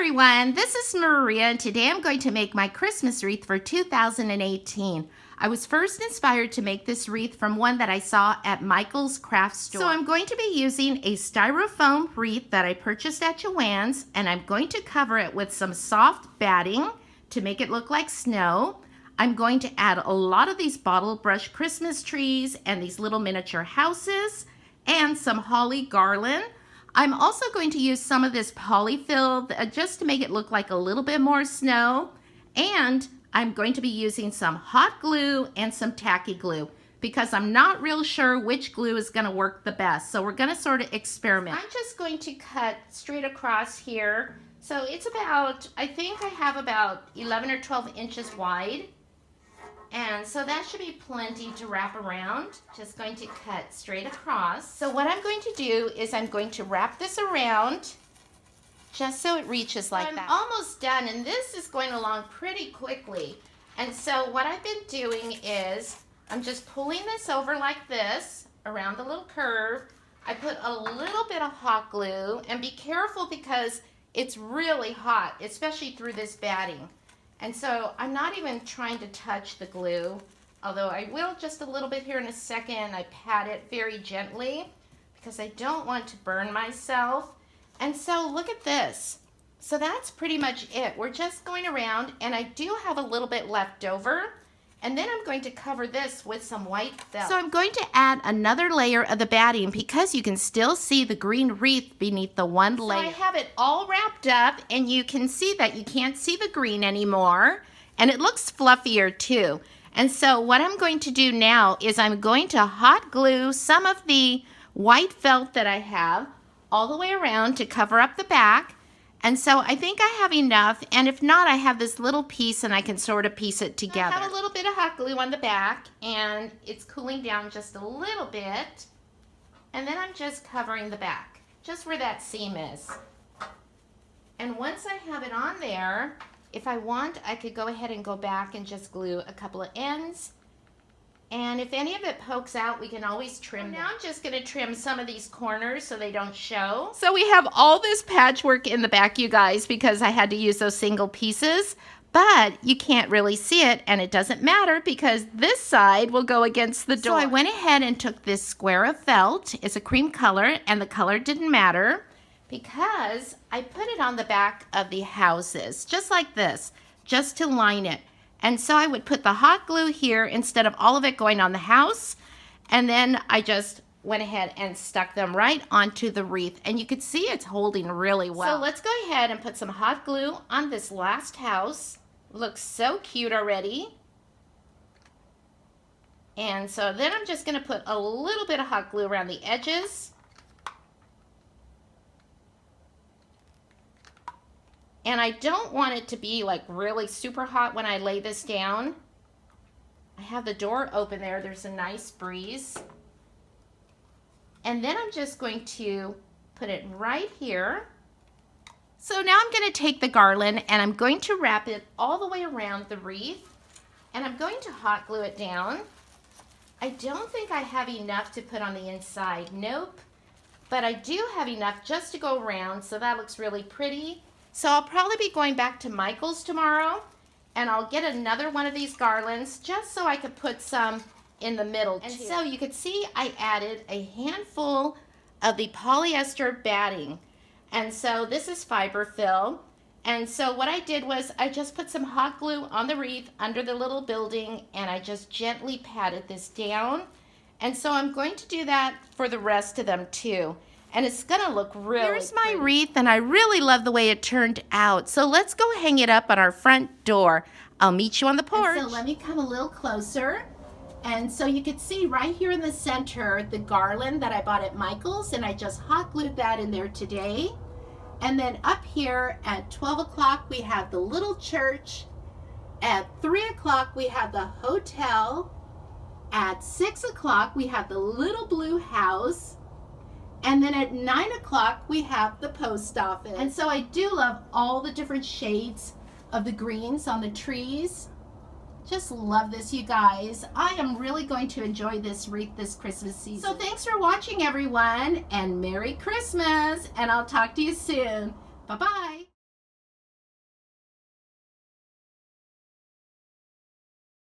everyone, this is Maria, and today I'm going to make my Christmas wreath for 2018. I was first inspired to make this wreath from one that I saw at Michael's craft store. So I'm going to be using a styrofoam wreath that I purchased at Joann's, and I'm going to cover it with some soft batting to make it look like snow. I'm going to add a lot of these bottle brush Christmas trees and these little miniature houses and some holly garland. I'm also going to use some of this polyfill just to make it look like a little bit more snow. And I'm going to be using some hot glue and some tacky glue because I'm not real sure which glue is going to work the best. So we're going to sort of experiment. I'm just going to cut straight across here. So it's about, I think I have about 11 or 12 inches wide. And so that should be plenty to wrap around. Just going to cut straight across. So what I'm going to do is I'm going to wrap this around just so it reaches like that. I'm almost done, and this is going along pretty quickly. And so what I've been doing is I'm just pulling this over like this around the little curve. I put a little bit of hot glue, and be careful because it's really hot, especially through this batting. And so I'm not even trying to touch the glue, although I will just a little bit here in a second. I pat it very gently because I don't want to burn myself. And so look at this. So that's pretty much it. We're just going around, and I do have a little bit left over. And then I'm going to cover this with some white felt. So I'm going to add another layer of the batting because you can still see the green wreath beneath the one layer. So I have it all wrapped up, and you can see that you can't see the green anymore. And it looks fluffier too. And so what I'm going to do now is I'm going to hot glue some of the white felt that I have all the way around to cover up the back. And so I think I have enough, and if not, I have this little piece and I can sort of piece it together. I have a little bit of hot glue on the back, and it's cooling down just a little bit. And then I'm just covering the back, just where that seam is. And once I have it on there, if I want, I could go ahead and go back and just glue a couple of ends. And if any of it pokes out, we can always trim them. Now I'm just going to trim some of these corners so they don't show. So we have all this patchwork in the back, you guys, because I had to use those single pieces. But you can't really see it, and it doesn't matter because this side will go against the door. So I went ahead and took this square of felt. It's a cream color, and the color didn't matter because I put it on the back of the houses, just like this, just to line it. And so I would put the hot glue here instead of all of it going on the house. And then I just went ahead and stuck them right onto the wreath. And you can see it's holding really well. So let's go ahead and put some hot glue on this last house. Looks so cute already. And so then I'm just going to put a little bit of hot glue around the edges. And I don't want it to be like really super hot when I lay this down. I have the door open there. There's a nice breeze. And then I'm just going to put it right here. So now I'm going to take the garland and I'm going to wrap it all the way around the wreath. And I'm going to hot glue it down. I don't think I have enough to put on the inside. Nope. But I do have enough just to go around, so that looks really pretty. So I'll probably be going back to Michael's tomorrow, and I'll get another one of these garlands just so I could put some in the middle too. And so you could see I added a handful of the polyester batting. And so this is fiber fill. And so what I did was I just put some hot glue on the wreath under the little building, and I just gently patted this down. And so I'm going to do that for the rest of them too. And it's going to look really Here's my wreath, and I really love the way it turned out. So let's go hang it up on our front door. I'll meet you on the porch. And so let me come a little closer. And so you can see right here in the center the garland that I bought at Michael's, and I just hot glued that in there today. And then up here at 12 o'clock we have the little church. At 3 o'clock we have the hotel. At 6 o'clock we have the little blue house. And then at 9 o'clock, we have the post office. And so I do love all the different shades of the greens on the trees. Just love this, you guys. I am really going to enjoy this wreath this Christmas season. So thanks for watching, everyone, and Merry Christmas. And I'll talk to you soon. Bye-bye.